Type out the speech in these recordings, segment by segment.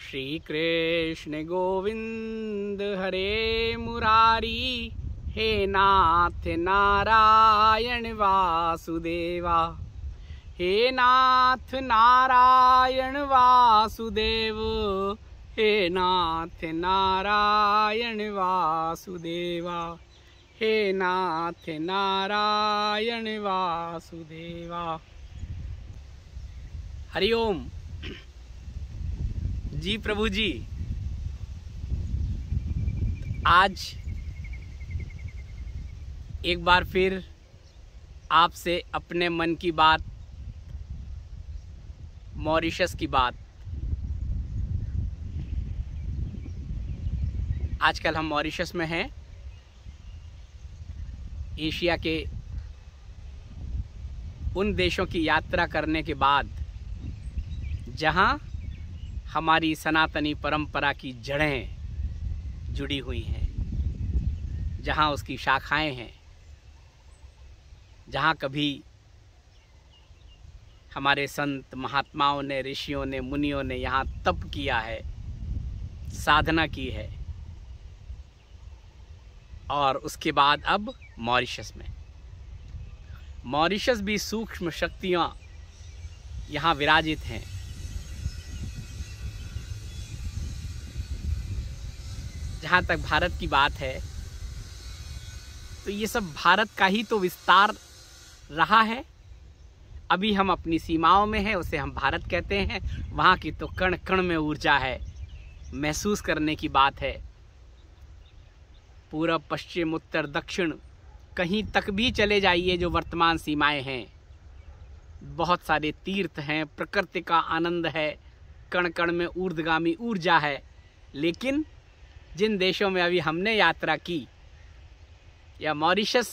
श्री कृष्ण गोविंद हरे मुरारी, हे नाथ नारायण वासुदेवा। हे नाथ नारायण वासुदेव, हे नाथ नारायण वासुदेवा, हे नाथ नारायण वासुदेवा। हरिओम जी प्रभु जी। आज एक बार फिर आपसे अपने मन की बात, मॉरिशस की बात। आजकल हम मॉरिशस में हैं, एशिया के उन देशों की यात्रा करने के बाद जहां हमारी सनातनी परंपरा की जड़ें जुड़ी हुई हैं, जहां उसकी शाखाएं हैं, जहां कभी हमारे संत महात्माओं ने, ऋषियों ने, मुनियों ने यहाँ तप किया है, साधना की है, और उसके बाद अब मॉरिशस में, मॉरिशस भी सूक्ष्म शक्तियाँ यहाँ विराजित हैं। जहाँ तक भारत की बात है तो ये सब भारत का ही तो विस्तार रहा है। अभी हम अपनी सीमाओं में हैं, उसे हम भारत कहते हैं। वहाँ की तो कण कण में ऊर्जा है, महसूस करने की बात है। पूरब, पश्चिम, उत्तर, दक्षिण, कहीं तक भी चले जाइए जो वर्तमान सीमाएं हैं, बहुत सारे तीर्थ हैं, प्रकृति का आनंद है, कण कण में ऊर्ध्वगामी ऊर्जा है। लेकिन जिन देशों में अभी हमने यात्रा की, या मॉरिशस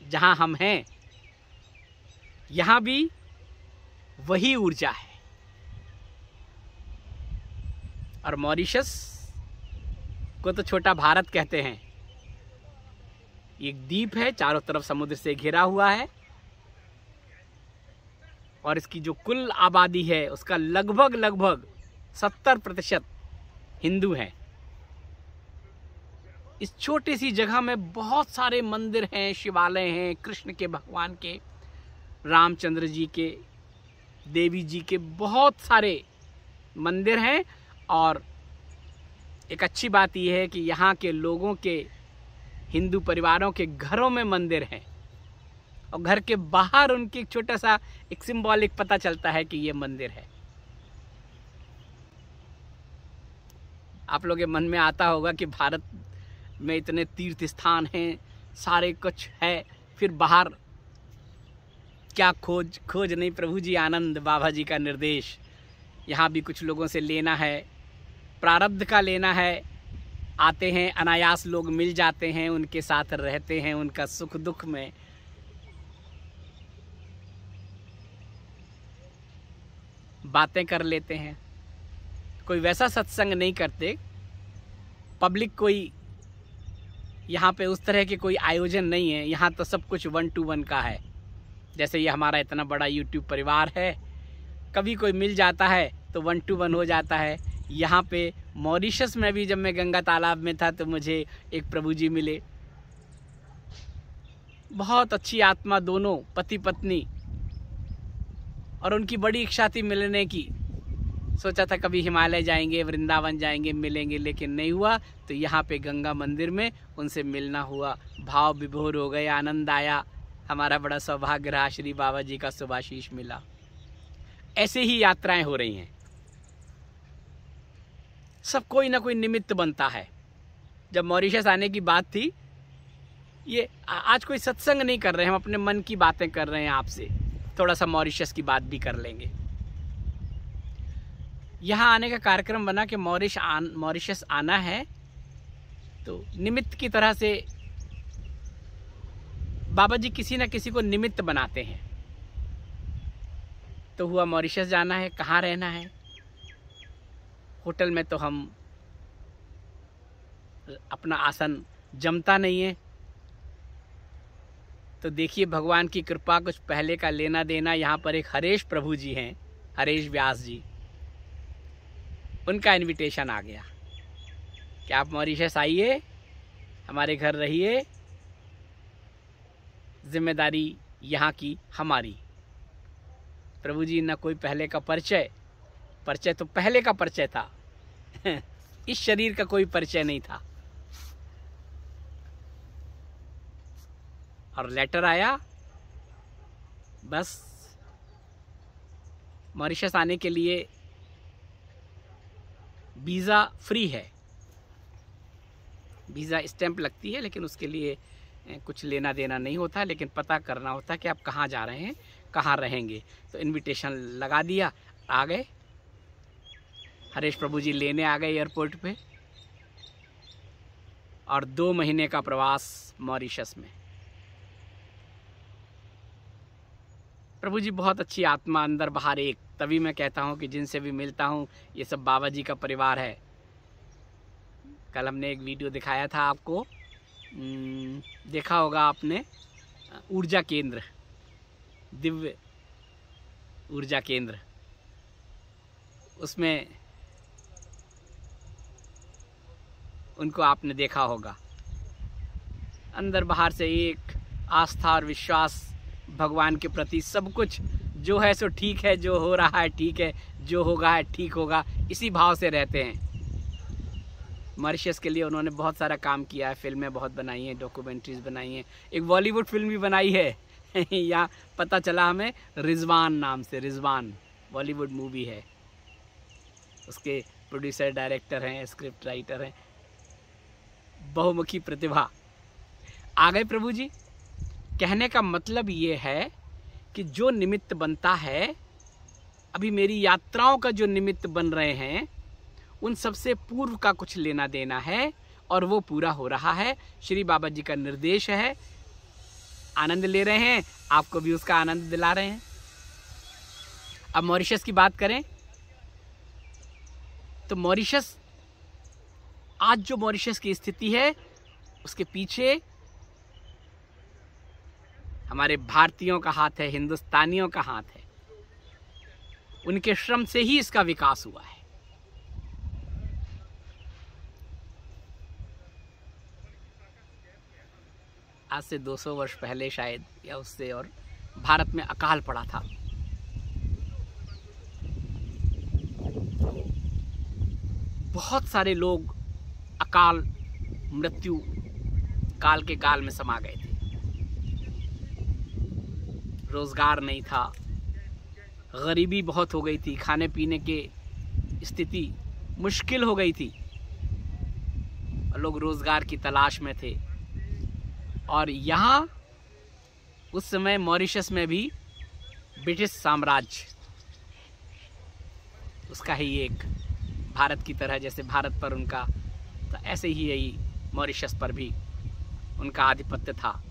जहां हम हैं, यहां भी वही ऊर्जा है। और मॉरिशस को तो छोटा भारत कहते हैं। एक द्वीप है, चारों तरफ समुद्र से घिरा हुआ है, और इसकी जो कुल आबादी है उसका लगभग 70% हिंदू हैं। इस छोटी सी जगह में बहुत सारे मंदिर हैं, शिवालय हैं, कृष्ण के, भगवान के, रामचंद्र जी के, देवी जी के बहुत सारे मंदिर हैं। और एक अच्छी बात यह है कि यहाँ के लोगों के, हिंदू परिवारों के घरों में मंदिर हैं, और घर के बाहर उनकी छोटा सा एक सिंबॉलिक पता चलता है कि ये मंदिर है। आप लोगों के मन में आता होगा कि भारत में इतने तीर्थ स्थान हैं, सारे कुछ है, फिर बाहर क्या खोज नहीं। प्रभु जी आनंद बाबा जी का निर्देश, यहाँ भी कुछ लोगों से लेना है, प्रारब्ध का लेना है। आते हैं, अनायास लोग मिल जाते हैं, उनके साथ रहते हैं, उनका सुख दुख में बातें कर लेते हैं। कोई वैसा सत्संग नहीं करते, पब्लिक कोई यहाँ पे उस तरह के कोई आयोजन नहीं है। यहाँ तो सब कुछ 1 to 1 का है। जैसे ये हमारा इतना बड़ा YouTube परिवार है, कभी कोई मिल जाता है तो 1 to 1 हो जाता है। यहाँ पे मॉरिशस में भी जब मैं गंगा तालाब में था तो मुझे एक प्रभु जी मिले, बहुत अच्छी आत्मा, दोनों पति पत्नी, और उनकी बड़ी इच्छा थी मिलने की। सोचा था कभी हिमालय जाएंगे, वृंदावन जाएंगे, मिलेंगे, लेकिन नहीं हुआ। तो यहाँ पे गंगा मंदिर में उनसे मिलना हुआ, भाव विभोर हो गए, आनंद आया। हमारा बड़ा सौभाग्य रहा, श्री बाबा जी का शुभाशीष मिला। ऐसे ही यात्राएं हो रही हैं, सब कोई ना कोई निमित्त बनता है। जब मॉरिशस आने की बात थी, ये आज कोई सत्संग नहीं कर रहे हैं, हम अपने मन की बातें कर रहे हैं आपसे। थोड़ा सा मॉरिशस की बात भी कर लेंगे। यहाँ आने का कार्यक्रम बना कि मॉरिशस आना है, तो निमित्त की तरह से बाबा जी किसी न किसी को निमित्त बनाते हैं। तो हुआ मॉरिशस जाना है, कहाँ रहना है। होटल में तो हम अपना आसन जमता नहीं है। तो देखिए भगवान की कृपा, कुछ पहले का लेना देना। यहाँ पर एक हरेश प्रभु जी हैं, हरेश व्यास जी, उनका इनविटेशन आ गया कि आप मॉरिशस आइए, हमारे घर रहिए, जिम्मेदारी यहाँ की हमारी। प्रभु जी न कोई पहले का परिचय तो पहले का परिचय था इस शरीर का कोई परिचय नहीं था। और लेटर आया, बस मॉरिशस आने के लिए वीज़ा फ्री है, वीज़ा स्टैंप लगती है, लेकिन उसके लिए कुछ लेना देना नहीं होता, लेकिन पता करना होता है कि आप कहाँ जा रहे हैं, कहाँ रहेंगे। तो इनविटेशन लगा दिया, आ गए। हरेश प्रभु जी लेने आ गए एयरपोर्ट पे, और 2 महीने का प्रवास मॉरिशस में। प्रभु जी बहुत अच्छी आत्मा, अंदर बाहर एक। तभी मैं कहता हूँ कि जिनसे भी मिलता हूँ ये सब बाबा जी का परिवार है। कल हमने एक वीडियो दिखाया था आपको, देखा होगा आपने, ऊर्जा केंद्र, दिव्य ऊर्जा केंद्र, उसमें उनको आपने देखा होगा। अंदर बाहर से एक आस्था और विश्वास भगवान के प्रति, सब कुछ जो है सो ठीक है, जो हो रहा है ठीक है, जो होगा है ठीक होगा, इसी भाव से रहते हैं। मॉरिशस के लिए उन्होंने बहुत सारा काम किया है, फिल्में बहुत बनाई हैं, डॉक्यूमेंट्रीज बनाई हैं, एक बॉलीवुड फिल्म भी बनाई है यहाँ पता चला हमें, रिजवान नाम से, रिजवान बॉलीवुड मूवी है। उसके प्रोड्यूसर, डायरेक्टर हैं, स्क्रिप्ट राइटर हैं, बहुमुखी प्रतिभा। आ गए प्रभु जी। कहने का मतलब ये है कि जो निमित्त बनता है, अभी मेरी यात्राओं का जो निमित्त बन रहे हैं, उन सबसे पूर्व का कुछ लेना देना है, और वो पूरा हो रहा है। श्री बाबा जी का निर्देश है, आनंद ले रहे हैं, आपको भी उसका आनंद दिला रहे हैं। अब मॉरिशस की बात करें तो मॉरिशस, आज जो मॉरिशस की स्थिति है, उसके पीछे हमारे भारतीयों का हाथ है, हिंदुस्तानियों का हाथ है। उनके श्रम से ही इसका विकास हुआ है। आज से 200 वर्ष पहले शायद, या उससे, और भारत में अकाल पड़ा था। बहुत सारे लोग अकाल मृत्यु काल के काल में समा गए थे। रोजगार नहीं था, गरीबी बहुत हो गई थी, खाने पीने के स्थिति मुश्किल हो गई थी, और लोग रोजगार की तलाश में थे। और यहाँ उस समय मॉरिशस में भी ब्रिटिश साम्राज्य, उसका ही एक, भारत की तरह जैसे भारत पर उनका, तो ऐसे ही यही मॉरिशस पर भी उनका आधिपत्य था।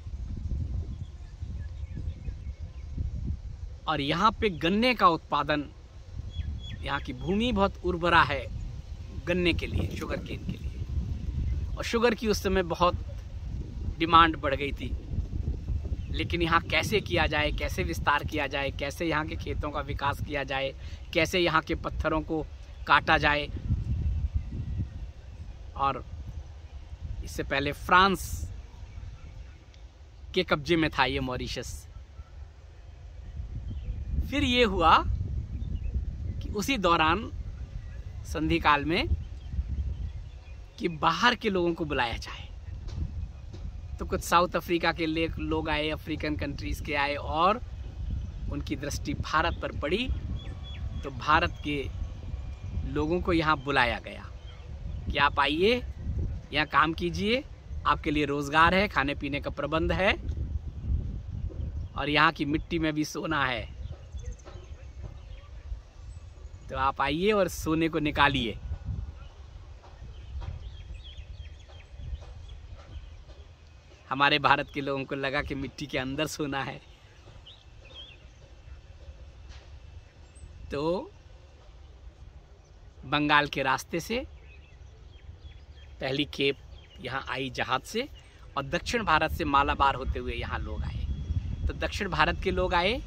और यहाँ पे गन्ने का उत्पादन, यहाँ की भूमि बहुत उर्वरा है गन्ने के लिए, शुगर केन के लिए, और शुगर की उस समय बहुत डिमांड बढ़ गई थी। लेकिन यहाँ कैसे किया जाए, कैसे विस्तार किया जाए, कैसे यहाँ के खेतों का विकास किया जाए, कैसे यहाँ के पत्थरों को काटा जाए। और इससे पहले फ्रांस के कब्जे में था ये मॉरिशस। फिर ये हुआ कि उसी दौरान संधि काल में कि बाहर के लोगों को बुलाया जाए, तो कुछ साउथ अफ्रीका के लोग आए, अफ्रीकन कंट्रीज के आए, और उनकी दृष्टि भारत पर पड़ी, तो भारत के लोगों को यहाँ बुलाया गया कि आप आइए, यहाँ काम कीजिए, आपके लिए रोजगार है, खाने पीने का प्रबंध है, और यहाँ की मिट्टी में भी सोना है, तो आप आइए और सोने को निकालिए। हमारे भारत के लोगों को लगा कि मिट्टी के अंदर सोना है, तो बंगाल के रास्ते से पहली खेप यहाँ आई जहाज से, और दक्षिण भारत से मालाबार होते हुए यहाँ लोग आए। तो दक्षिण भारत के लोग आए,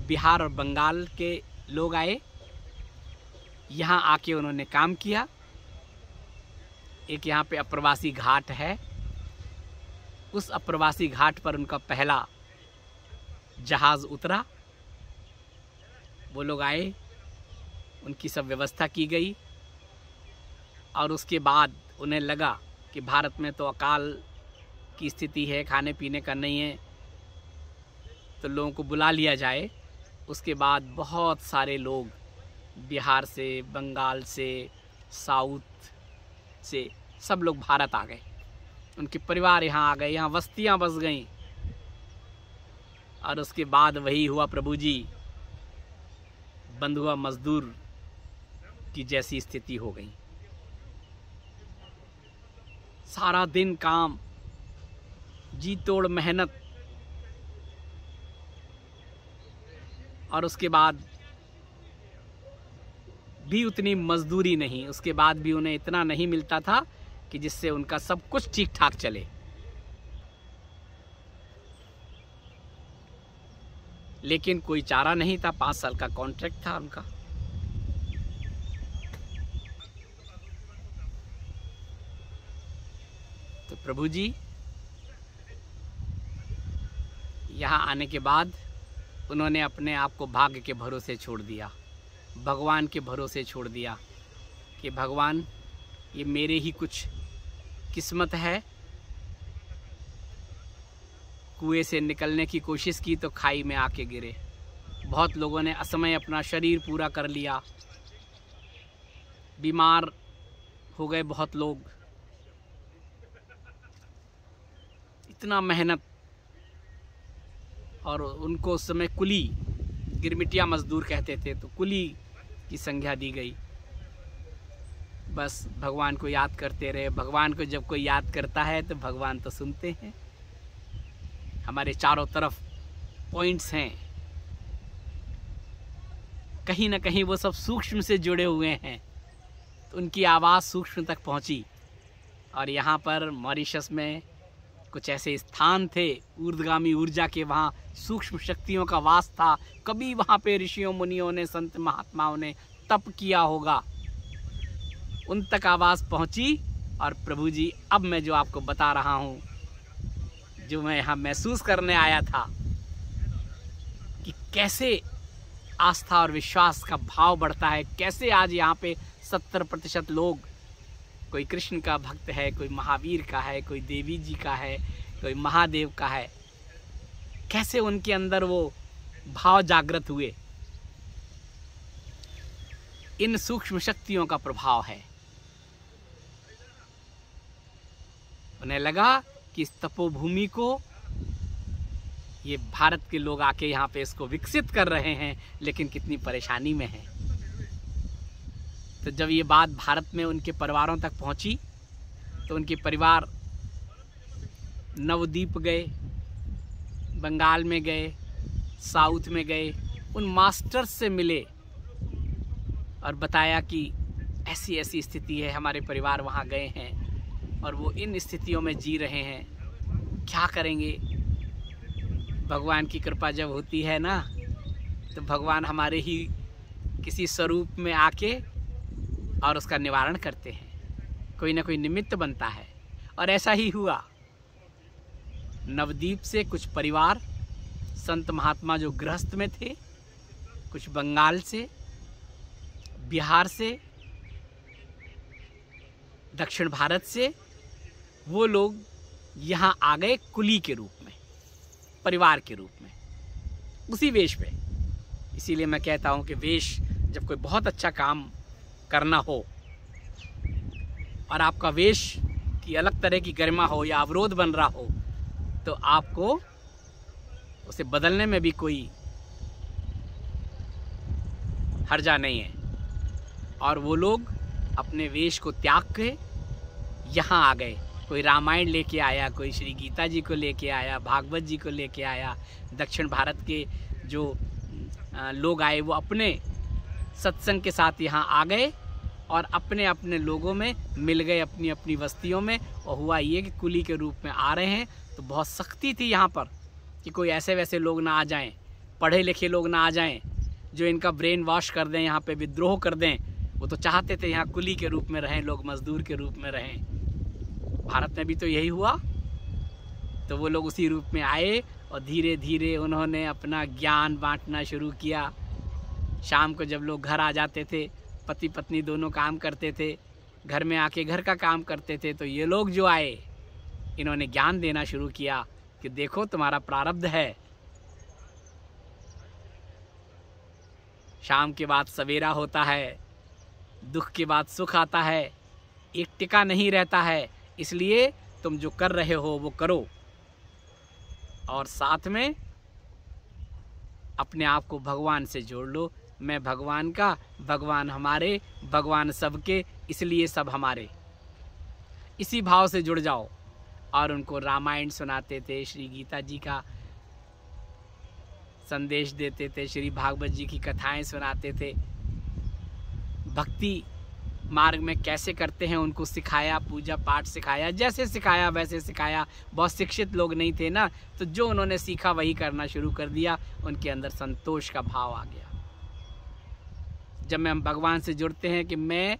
बिहार और बंगाल के लोग आए, यहाँ आके उन्होंने काम किया। एक यहाँ पे अप्रवासी घाट है, उस अप्रवासी घाट पर उनका पहला जहाज उतरा। वो लोग आए, उनकी सब व्यवस्था की गई और उसके बाद उन्हें लगा कि भारत में तो अकाल की स्थिति है, खाने पीने का नहीं है, तो लोगों को बुला लिया जाए। उसके बाद बहुत सारे लोग बिहार से, बंगाल से, साउथ से सब लोग भारत आ गए। उनके परिवार यहाँ आ गए, यहाँ बस्तियाँ बस गईं। और उसके बाद वही हुआ प्रभु जी, बंधुआ मजदूर की जैसी स्थिति हो गई। सारा दिन काम, जी तोड़ मेहनत, और उसके बाद भी उतनी मजदूरी नहीं, उसके बाद भी उन्हें इतना नहीं मिलता था कि जिससे उनका सब कुछ ठीक ठाक चले। लेकिन कोई चारा नहीं था, 5 साल का कॉन्ट्रैक्ट था उनका। तो प्रभु जी यहाँ आने के बाद उन्होंने अपने आप को भाग्य के भरोसे छोड़ दिया, भगवान के भरोसे छोड़ दिया कि भगवान ये मेरे ही कुछ किस्मत है। कुएं से निकलने की कोशिश की तो खाई में आके गिरे। बहुत लोगों ने असमय अपना शरीर पूरा कर लिया, बीमार हो गए बहुत लोग। इतना मेहनत, और उनको उस समय कुली, गिरमिटिया मजदूर कहते थे, तो कुली की संज्ञा दी गई। बस भगवान को याद करते रहे। भगवान को जब कोई याद करता है तो भगवान तो सुनते हैं। हमारे चारों तरफ पॉइंट्स हैं, कहीं ना कहीं वो सब सूक्ष्म से जुड़े हुए हैं, तो उनकी आवाज़ सूक्ष्म तक पहुंची। और यहाँ पर मॉरिशस में कुछ ऐसे स्थान थे ऊर्ध्वगामी ऊर्जा के, वहाँ सूक्ष्म शक्तियों का वास था। कभी वहाँ पे ऋषियों मुनियों ने, संत महात्माओं ने तप किया होगा, उन तक आवाज़ पहुँची। और प्रभु जी, अब मैं जो आपको बता रहा हूँ, जो मैं यहाँ महसूस करने आया था कि कैसे आस्था और विश्वास का भाव बढ़ता है, कैसे आज यहाँ पे 70% लोग, कोई कृष्ण का भक्त है, कोई महावीर का है, कोई देवी जी का है, कोई महादेव का है, कैसे उनके अंदर वो भाव जागृत हुए। इन सूक्ष्म शक्तियों का प्रभाव है। उन्हें लगा कि इस तपोभूमि को ये भारत के लोग आके यहाँ पे इसको विकसित कर रहे हैं, लेकिन कितनी परेशानी में है। तो जब ये बात भारत में उनके परिवारों तक पहुंची, तो उनके परिवार नवद्वीप गए, बंगाल में गए, साउथ में गए, उन मास्टर्स से मिले और बताया कि ऐसी ऐसी स्थिति है, हमारे परिवार वहाँ गए हैं और वो इन स्थितियों में जी रहे हैं, क्या करेंगे। भगवान की कृपा जब होती है ना, तो भगवान हमारे ही किसी स्वरूप में आके और उसका निवारण करते हैं, कोई ना कोई निमित्त बनता है। और ऐसा ही हुआ। नवद्वीप से कुछ परिवार संत महात्मा जो गृहस्थ में थे, कुछ बंगाल से, बिहार से, दक्षिण भारत से, वो लोग यहाँ आ गए कुली के रूप में, परिवार के रूप में, उसी वेश में। इसीलिए मैं कहता हूँ कि वेश, जब कोई बहुत अच्छा काम करना हो और आपका वेश की अलग तरह की गरिमा हो या अवरोध बन रहा हो, तो आपको उसे बदलने में भी कोई हर्जा नहीं है। और वो लोग अपने वेश को त्याग के यहाँ आ गए। कोई रामायण लेके आया, कोई श्री गीता जी को लेके आया, भागवत जी को लेके आया। दक्षिण भारत के जो लोग आए वो अपने सत्संग के साथ यहाँ आ गए और अपने अपने लोगों में मिल गए, अपनी अपनी बस्तियों में। और हुआ ये कि कुली के रूप में आ रहे हैं, तो बहुत सख्ती थी यहाँ पर कि कोई ऐसे वैसे लोग ना आ जाएं, पढ़े लिखे लोग ना आ जाएं जो इनका ब्रेन वॉश कर दें, यहाँ पे विद्रोह कर दें वो तो चाहते थे यहाँ कुली के रूप में रहें, लोग मजदूर के रूप में रहें। भारत में भी तो यही हुआ। तो वो लोग उसी रूप में आए और धीरे धीरे उन्होंने अपना ज्ञान बांटना शुरू किया। शाम को जब लोग घर आ जाते थे, पति पत्नी दोनों काम करते थे, घर में आके घर का काम करते थे, तो ये लोग जो आए इन्होंने ज्ञान देना शुरू किया कि देखो तुम्हारा प्रारब्ध है। शाम के बाद सवेरा होता है, दुख के बाद सुख आता है, एक टिका नहीं रहता है, इसलिए तुम जो कर रहे हो वो करो और साथ में अपने आप को भगवान से जोड़ लो। मैं भगवान का, भगवान हमारे, भगवान सबके, इसलिए सब हमारे। इसी भाव से जुड़ जाओ। और उनको रामायण सुनाते थे, श्री गीता जी का संदेश देते थे, श्री भागवत जी की कथाएं सुनाते थे। भक्ति मार्ग में कैसे करते हैं उनको सिखाया, पूजा पाठ सिखाया, जैसे सिखाया वैसे सिखाया। बहुत शिक्षित लोग नहीं थे ना, तो जो उन्होंने सीखा वही करना शुरू कर दिया। उनके अंदर संतोष का भाव आ गया। जब हम भगवान से जुड़ते हैं कि मैं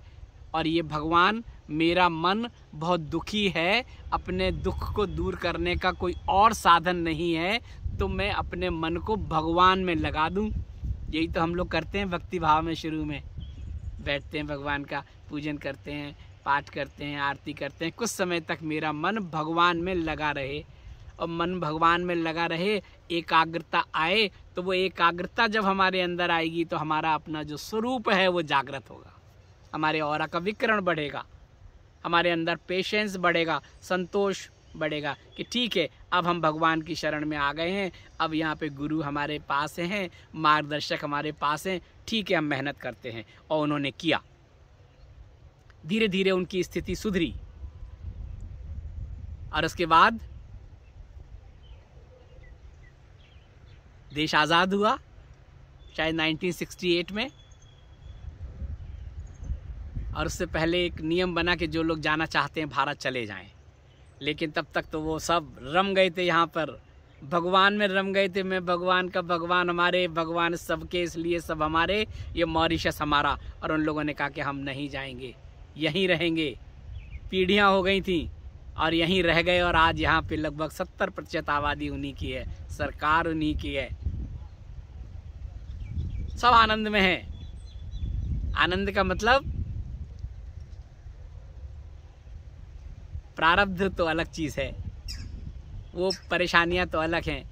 और ये भगवान, मेरा मन बहुत दुखी है, अपने दुख को दूर करने का कोई और साधन नहीं है, तो मैं अपने मन को भगवान में लगा दूं। यही तो हम लोग करते हैं भक्ति भाव में। शुरू में बैठते हैं, भगवान का पूजन करते हैं, पाठ करते हैं, आरती करते हैं, कुछ समय तक मेरा मन भगवान में लगा रहे। और मन भगवान में लगा रहे, एकाग्रता आए, तो वो एकाग्रता जब हमारे अंदर आएगी तो हमारा अपना जो स्वरूप है वो जागृत होगा, हमारे ऑरा का विकरण बढ़ेगा, हमारे अंदर पेशेंस बढ़ेगा, संतोष बढ़ेगा कि ठीक है, अब हम भगवान की शरण में आ गए हैं, अब यहाँ पे गुरु हमारे पास हैं, मार्गदर्शक हमारे पास हैं, ठीक है हम मेहनत करते हैं। और उन्होंने किया। धीरे धीरे उनकी स्थिति सुधरी और उसके बाद देश आज़ाद हुआ, शायद 1968 में। और उससे पहले एक नियम बना कि जो लोग जाना चाहते हैं भारत चले जाएं। लेकिन तब तक तो वो सब रम गए थे, यहाँ पर भगवान में रम गए थे। मैं भगवान का, भगवान हमारे, भगवान सबके, इसलिए सब हमारे, ये मॉरिशस हमारा। और उन लोगों ने कहा कि हम नहीं जाएंगे, यहीं रहेंगे। पीढ़ियाँ हो गई थी और यहीं रह गए। और आज यहाँ पे लगभग 70% आबादी उन्हीं की है, सरकार उन्हीं की है, सब आनंद में है। आनंद का मतलब प्रारब्ध तो अलग चीज़ है, वो परेशानियां तो अलग हैं,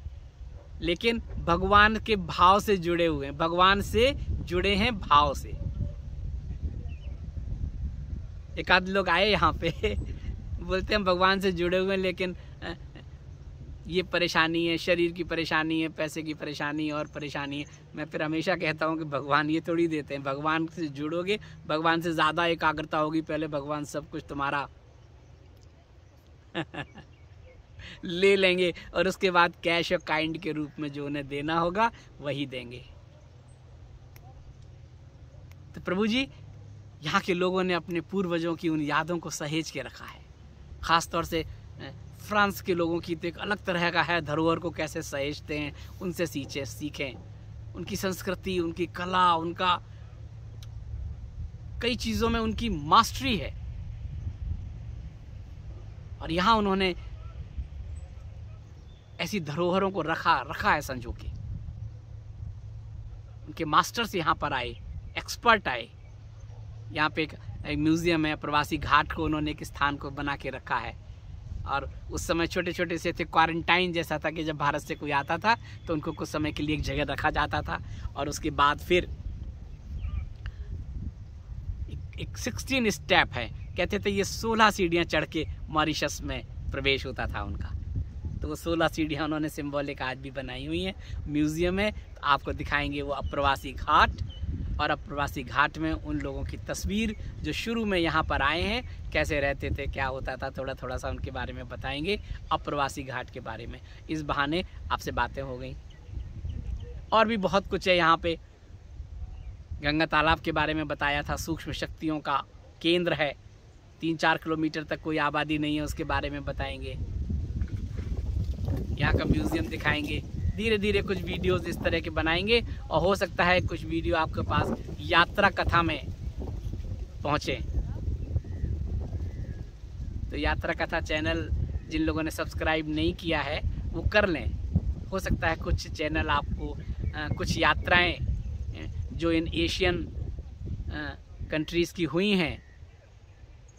लेकिन भगवान के भाव से जुड़े हुए हैं, भगवान से जुड़े हैं भाव से। एक आध लोग आए यहाँ पे बोलते हैं भगवान से जुड़े हुए हैं, लेकिन ये परेशानी है, शरीर की परेशानी है, पैसे की परेशानी और परेशानी है। मैं फिर हमेशा कहता हूँ कि भगवान ये थोड़ी देते हैं। भगवान से जुड़ोगे, भगवान से ज़्यादा एकाग्रता होगी, पहले भगवान सब कुछ तुम्हारा ले लेंगे और उसके बाद कैश और काइंड के रूप में जो उन्हें देना होगा वही देंगे। तो प्रभु जी, यहाँ के लोगों ने अपने पूर्वजों की उन यादों को सहेज के रखा है। ख़ास तौर से फ्रांस के लोगों की तो एक अलग तरह का है, धरोहर को कैसे सहेजते हैं, उनसे सीखें। उनकी संस्कृति, उनकी कला, उनका कई चीज़ों में उनकी मास्टरी है। और यहाँ उन्होंने ऐसी धरोहरों को रखा है संजो के। उनके मास्टर्स यहाँ पर आए, एक्सपर्ट आए। यहाँ पे एक म्यूजियम है, प्रवासी घाट को उन्होंने एक स्थान को बना के रखा है। और उस समय छोटे छोटे से थे, क्वारंटाइन जैसा था कि जब भारत से कोई आता था तो उनको कुछ समय के लिए एक जगह रखा जाता था। और उसके बाद फिर एक 16 स्टेप है, कहते थे ये 16 सीढ़ियाँ चढ़ के मॉरिशस में प्रवेश होता था उनका। तो वो 16 सीढ़ियाँ उन्होंने सिंबॉलिक आज भी बनाई हुई हैं, म्यूजियम है। तो आपको दिखाएंगे वो अप्रवासी घाट, और अप्रवासी घाट में उन लोगों की तस्वीर जो शुरू में यहाँ पर आए हैं, कैसे रहते थे, क्या होता था, थोड़ा सा उनके बारे में बताएंगे, अप्रवासी घाट के बारे में। इस बहाने आपसे बातें हो गई। और भी बहुत कुछ है यहाँ पे। गंगा तालाब के बारे में बताया था, सूक्ष्म शक्तियों का केंद्र है, 3-4 किलोमीटर तक कोई आबादी नहीं है, उसके बारे में बताएंगे। यहाँ का म्यूजियम दिखाएंगे। धीरे धीरे कुछ वीडियोस इस तरह के बनाएंगे, और हो सकता है कुछ वीडियो आपके पास यात्रा कथा में पहुँचें। तो यात्रा कथा चैनल जिन लोगों ने सब्सक्राइब नहीं किया है वो कर लें। हो सकता है कुछ चैनल आपको कुछ यात्राएं जो इन एशियन कंट्रीज़ की हुई हैं,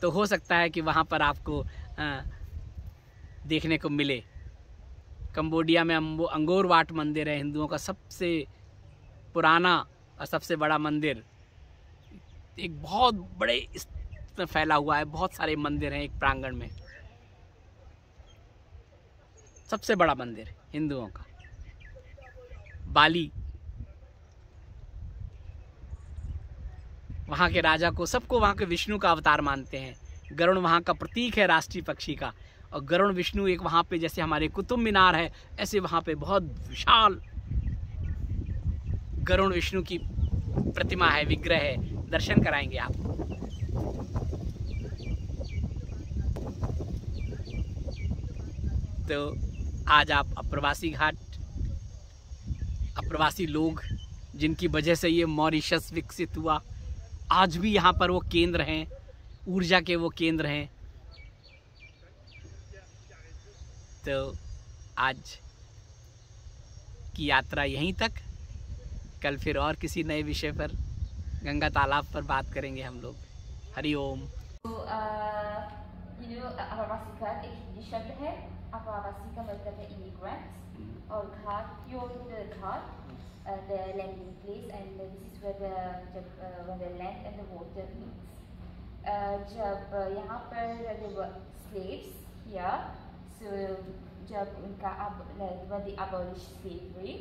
तो हो सकता है कि वहाँ पर आपको देखने को मिले। कंबोडिया में अंगोर वाट मंदिर है, हिंदुओं का सबसे पुराना और सबसे बड़ा मंदिर। एक बहुत बड़े इसमें फैला हुआ है, बहुत सारे मंदिर हैं एक प्रांगण में। सबसे बड़ा मंदिर हिंदुओं का। बाली, वहाँ के राजा को, सबको वहाँ के विष्णु का अवतार मानते हैं। गरुड़ वहाँ का प्रतीक है राष्ट्रीय पक्षी का। और गरुड़ विष्णु एक वहाँ पे जैसे हमारे कुतुब मीनार है, ऐसे वहाँ पे बहुत विशाल गरुड़ विष्णु की प्रतिमा है, विग्रह है। दर्शन कराएंगे आपको। तो आज आप अप्रवासी घाट, अप्रवासी लोग जिनकी वजह से ये मॉरिशस विकसित हुआ, आज भी यहाँ पर वो केंद्र हैं, ऊर्जा के वो केंद्र हैं। तो आज की यात्रा यहीं तक। कल फिर और किसी नए विषय पर, गंगा तालाब पर बात करेंगे हम लोग। हरि ओम। अप्रवासी घाट एक हिंदी शब्द है। अप्रवासी का मतलब है इमिग्रेंट्स, और घाट घाट the landing place, and this is where the land and the water meets. जब यहाँ पर there were slaves here, so जब उनका when they abolished slavery,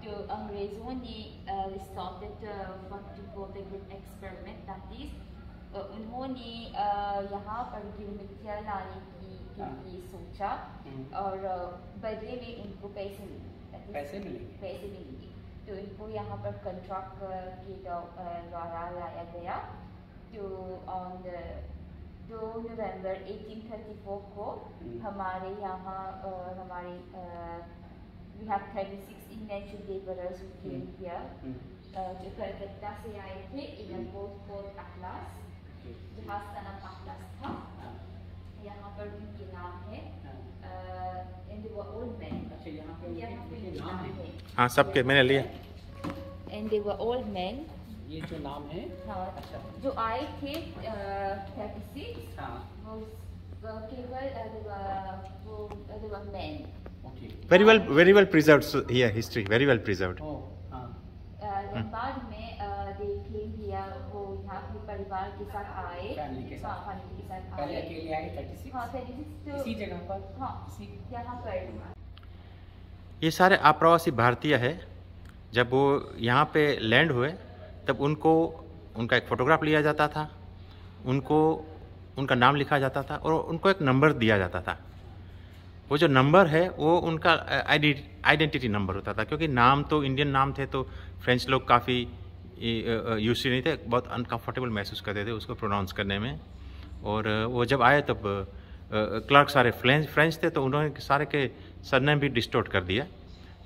तो अंग्रेजों ने started what to call the great experiment, that is उन्होंने यहाँ पर गिरमिटिया लाने की सोचा, और बदले में उनको पैसे मिलेंगे। तो इनको यहाँ पर कंट्रैक्ट के द्वारा लाया गया। तो ऑन 2 नवंबर 1834 को हमारे यहाँ we have 36 indentured laborers who came here, जो कलकत्ता से आए थे in a boat called Atlas, जहाज का नाम Atlas था। यहाँ पर उनके नाम है and they were all men। अच्छा, यहाँ पे नाम है। हाँ, सबके मैंने लिए। And they were all men। ये जो नाम है, हाँ, अच्छा, जो आए थे 36, हाँ, वो केवल they were men। Okay। Very well preserved here, history very well preserved। बाद में they came here, वो यहाँ अपने परिवार के साथ आए, फैमिली के साथ आए। पहले अकेले आए 36। हाँ, 36 तो इसी जगह पर, हाँ, यहाँ पर। ये सारे अप्रवासी भारतीय है। जब वो यहाँ पे लैंड हुए तब उनका एक फ़ोटोग्राफ लिया जाता था, उनका नाम लिखा जाता था और उनको एक नंबर दिया जाता था। वो जो नंबर है वो उनका आइडेंटिटी नंबर होता था, क्योंकि नाम तो इंडियन नाम थे तो फ्रेंच लोग काफ़ी यूज नहीं थे, बहुत अनकंफर्टेबल महसूस करते थे उसको प्रोनाउंस करने में। और वो जब आए तब क्लर्क सारे फ्रेंच थे, तो उन्होंने सारे के सरनेम भी डिस्टोर्ट कर दिया।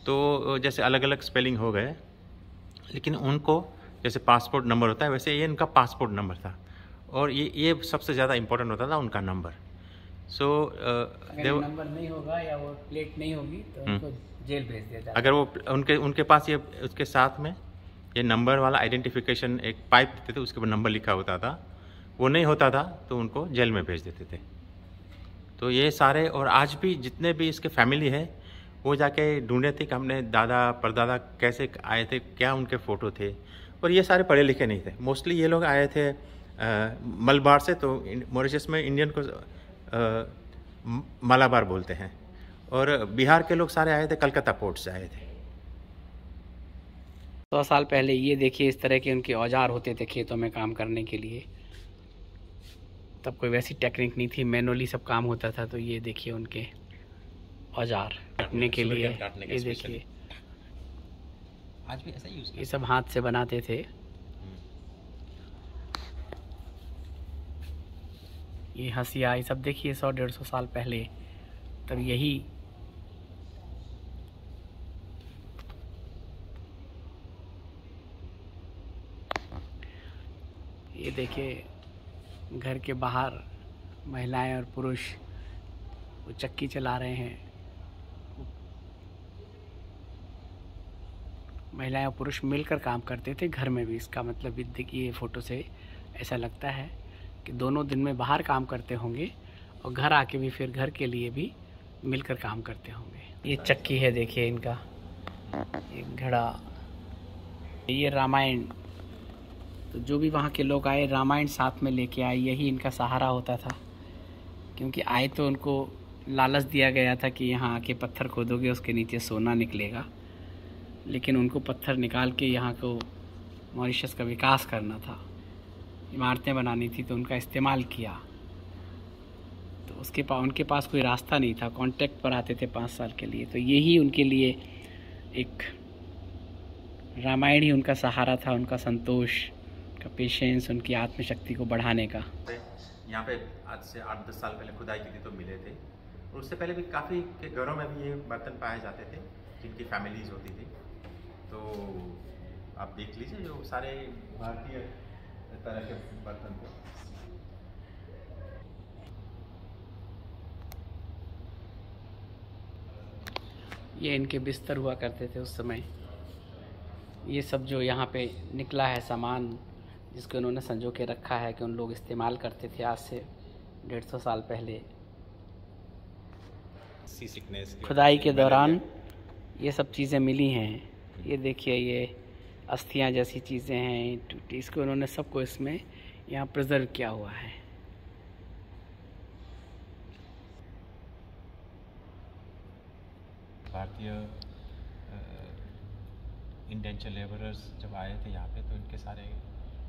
तो जैसे अलग अलग स्पेलिंग हो गए, लेकिन उनको जैसे पासपोर्ट नंबर होता है वैसे ये इनका पासपोर्ट नंबर था, और ये सबसे ज़्यादा इम्पोर्टेंट होता था उनका नंबर। सो नंबर नहीं होगा या वो प्लेट नहीं होगी तो उनको जेल भेज दिया जाएगा। अगर वो उनके पास ये उसके साथ में ये नंबर वाला आइडेंटिफिकेशन एक पाइप देते थे, उसके ऊपर नंबर लिखा होता था, वो नहीं होता था तो उनको जेल में भेज देते थे। तो ये सारे, और आज भी जितने भी इसके फैमिली है वो जाके ढूंढे थे कि हमने दादा परदादा कैसे आए थे, क्या उनके फ़ोटो थे। और ये सारे पढ़े लिखे नहीं थे, मोस्टली ये लोग आए थे मलबार से। तो मॉरिशस में इंडियन को मालाबार बोलते हैं, और बिहार के लोग सारे आए थे, कलकत्ता पोर्ट से आए थे। 100 साल पहले ये देखिए इस तरह के उनके औजार होते थे खेतों में काम करने के लिए। तब कोई वैसी टेक्निक नहीं थी, मैनुअली सब काम होता था। तो ये देखिए उनके औजार काटने के लिए, ये देखिए आज भी ऐसा ही यूज़, ये सब हाथ से बनाते थे। ये हंसिया, ये सब देखिए 100-150 साल पहले तब यही ये देखिए घर के बाहर महिलाएं और पुरुष वो चक्की चला रहे हैं। महिलाएं और पुरुष मिलकर काम करते थे घर में भी। इसका मतलब देखिए ये फ़ोटो से ऐसा लगता है कि दोनों दिन में बाहर काम करते होंगे और घर आके भी फिर घर के लिए भी मिलकर काम करते होंगे। ये चक्की है, देखिए इनका एक घड़ा। ये रामायण, तो जो भी वहाँ के लोग आए रामायण साथ में लेके आए, यही इनका सहारा होता था। क्योंकि आए तो उनको लालच दिया गया था कि यहाँ आके पत्थर खोदोगे उसके नीचे सोना निकलेगा, लेकिन उनको पत्थर निकाल के यहाँ को मॉरिशस का विकास करना था, इमारतें बनानी थी, तो उनका इस्तेमाल किया। तो उनके पास कोई रास्ता नहीं था, कॉन्ट्रैक्ट पर आते थे 5 साल के लिए। तो यही उनके लिए एक रामायण ही उनका सहारा था, उनका संतोष, उनका पेशेंस, उनकी आत्मशक्ति को बढ़ाने का। यहाँ पे आज से 8-10 साल पहले खुदाई की थी तो मिले थे, और उससे पहले भी काफ़ी के घरों में भी ये बर्तन पाए जाते थे जिनकी फैमिलीज होती थी। तो आप देख लीजिए जो सारे भारतीय तरह के बर्तन थे। ये इनके बिस्तर हुआ करते थे उस समय। ये सब जो यहाँ पे निकला है सामान, जिसको उन्होंने संजो के रखा है कि उन लोग इस्तेमाल करते थे आज से 150 साल पहले। खुदाई के दौरान ये सब चीज़ें मिली हैं। ये देखिए ये अस्थियाँ जैसी चीज़ें हैं, इसको उन्होंने सबको इसमें यहाँ प्रिजर्व किया हुआ है। भारतीय इंडेंचर लेबरर्स जब आए थे यहाँ पे तो इनके सारे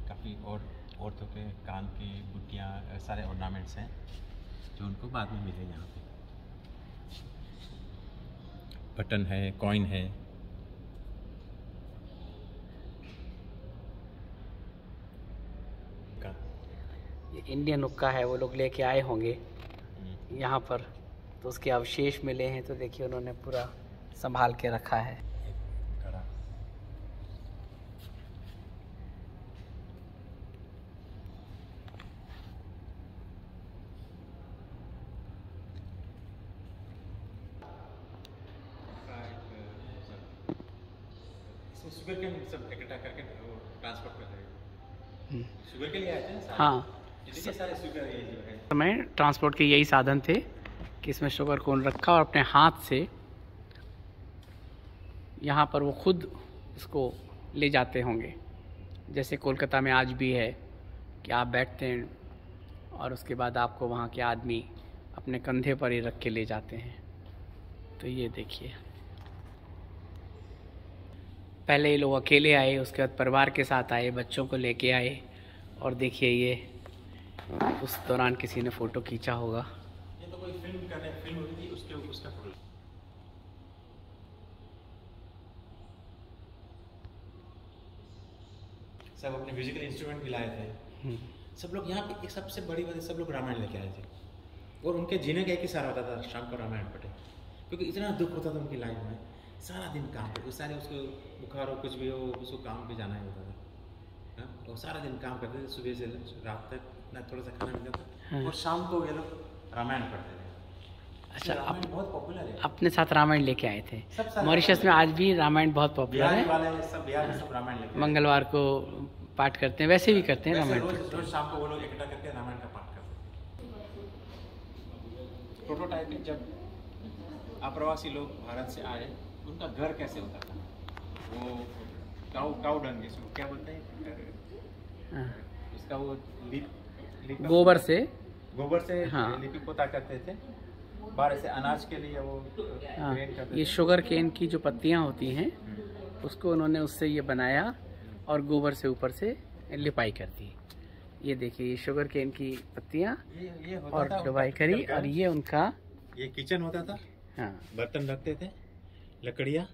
काफ़ी और औरतों के कान की बुट्टियाँ, सारे ऑर्नामेंट्स हैं जो उनको बाद में मिले। यहाँ पे बटन है, कॉइन है। ये इंडियन हुक्का है, वो लोग लेके आए होंगे यहाँ पर, तो उसके अवशेष मिले हैं। तो देखिए उन्होंने पूरा संभाल के रखा है। शुगर केन सब इकट्ठा करके ट्रांसपोर्ट कर रहे हैं। शुगर के लिए आए थे ना? हाँ, इतने सारे शुगर ये जो है समय ट्रांसपोर्ट के यही साधन थे कि इसमें शुगर कोन रखा और अपने हाथ से यहाँ पर वो खुद इसको ले जाते होंगे। जैसे कोलकाता में आज भी है कि आप बैठते हैं और उसके बाद आपको वहाँ के आदमी अपने कंधे पर ही रख के ले जाते हैं। तो ये देखिए, पहले ये लोग अकेले आए, उसके बाद परिवार के साथ आए, बच्चों को लेके आए। और देखिए ये उस दौरान किसी ने फ़ोटो खींचा होगा। ये तो कोई फिल्म होती थी उसका फोटो। सब अपने म्यूजिकल इंस्ट्रूमेंट भी लाए थे। सब लोग यहाँ पे एक सबसे बड़ी बात है, सब लोग रामायण लेके आए थे और उनके जीने का एक ही सहारा होता था, शाम को रामायण पढ़े। क्योंकि इतना दुख होता था उनकी लाइफ में, सारा दिन काम करते, सारे उसको बुखार हो कुछ भी हो उसको काम पे जाना ही होता था। और सारा दिन काम करते थे, सुबह से रात तक ना थोड़ा सा खाना मिलता था। और शाम को ये लोग रामायण पढ़ते थे। अच्छा, रामायण बहुत पॉपुलर है। अपने साथ रामायण लेके आए थे। मॉरिशस में आज भी रामायण बहुत पॉपुलर है। बिहार में सब रामायण लेके मंगलवार को पाठ करते हैं, वैसे भी करते हैं रामायण। रोज शाम को वो लोग इकट्ठा करके रामायण का पाठ करते हैं। प्रोटोटाइप में जब अप्रवासी लोग भारत से आए, उनका घर कैसे होता था, वो काऊ डंग, इसको क्या बोलते हैं, उसका वो गोबर से हाँ, लिपि पोता करते थे। बाहर से अनाज के लिए वो ग्रेन करते थे। ये शुगर केन की जो पत्तियां होती हैं उसको उन्होंने उससे ये बनाया और गोबर से ऊपर से लिपाई कर दी। ये देखिए ये शुगर केन की पत्तियां और लिपाई करी, और ये उनका ये किचन होता था। हाँ, बर्तन रखते थे, लकड़ियाँ,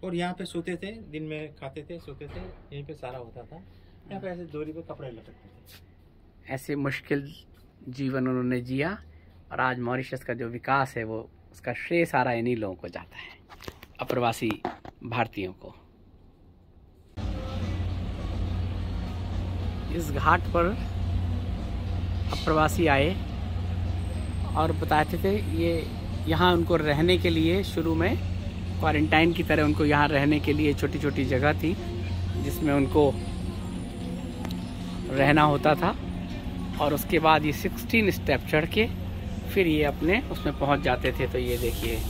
और यहाँ पे सोते थे, दिन में खाते थे, सोते थे, यहीं पे सारा होता था। यहाँ पे ऐसे दोरी पे कपड़े लटकते थे। ऐसे मुश्किल जीवन उन्होंने जिया, और आज मॉरिशस का जो विकास है वो उसका श्रेय सारा इन्हीं लोगों को जाता है, अप्रवासी भारतीयों को। इस घाट पर अप्रवासी आए और बताते थे ये यहाँ उनको रहने के लिए शुरू में क्वारंटाइन की तरह उनको यहाँ रहने के लिए छोटी छोटी जगह थी जिसमें उनको रहना होता था, और उसके बाद ये 16 स्टेप चढ़ के फिर ये अपने उसमें पहुँच जाते थे। तो ये देखिए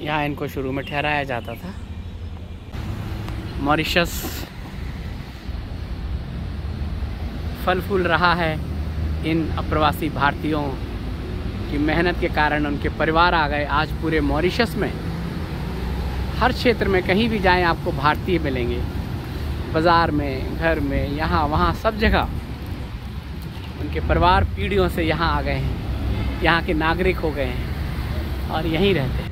यहाँ इनको शुरू में ठहराया जाता था। मॉरिशस फल फूल रहा है इन अप्रवासी भारतीयों की मेहनत के कारण। उनके परिवार आ गए। आज पूरे मॉरिशस में हर क्षेत्र में कहीं भी जाएं आपको भारतीय मिलेंगे, बाज़ार में, घर में, यहाँ वहाँ सब जगह। उनके परिवार पीढ़ियों से यहाँ आ गए हैं, यहाँ के नागरिक हो गए हैं और यहीं रहते हैं।